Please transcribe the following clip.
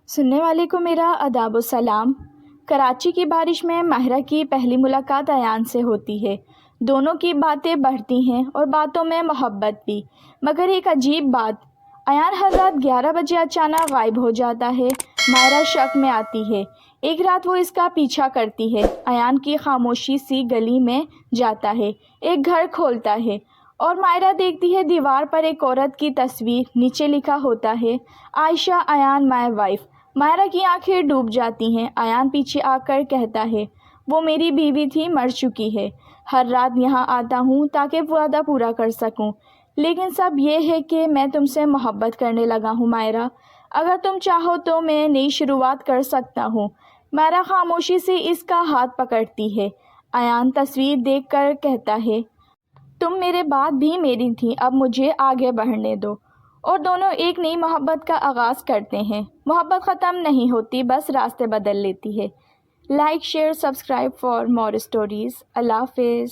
سننے والے کو میرا آداب و سلام۔ کراچی کی بارش میں ماہرہ کی پہلی ملاقات ایان سے ہوتی ہے۔ دونوں کی باتیں بڑھتی ہیں اور باتوں میں محبت بھی، مگر ایک عجیب بات، ایان ہر رات 11 بجے اچانک غائب ہو جاتا ہے۔ ماہرہ شک میں آتی ہے۔ ایک رات وہ اس کا پیچھا کرتی ہے، ایان کی خاموشی سی گلی میں جاتا ہے، ایک گھر کھولتا ہے اور ماہرہ دیکھتی ہے دیوار پر ایک عورت کی تصویر، نیچے لکھا ہوتا ہے عائشہ ایان مائی وائف۔ ماہرہ کی آنکھیں ڈوب جاتی ہیں۔ ایان پیچھے آ کر کہتا ہے، وہ میری بیوی تھی، مر چکی ہے۔ ہر رات یہاں آتا ہوں تاکہ وعدہ پورا کر سکوں، لیکن سب یہ ہے کہ میں تم سے محبت کرنے لگا ہوں ماہرہ۔ اگر تم چاہو تو میں نئی شروعات کر سکتا ہوں۔ ماہرہ خاموشی سے اس کا ہاتھ پکڑتی ہے۔ ایان تصویر دیکھ کر کہتا ہے، تم میرے بعد بھی میری تھی، اب مجھے آگے بڑھنے دو۔ اور دونوں ایک نئی محبت کا آغاز کرتے ہیں۔ محبت ختم نہیں ہوتی، بس راستے بدل لیتی ہے۔ Like, share, subscribe for more stories. اللہ حافظ۔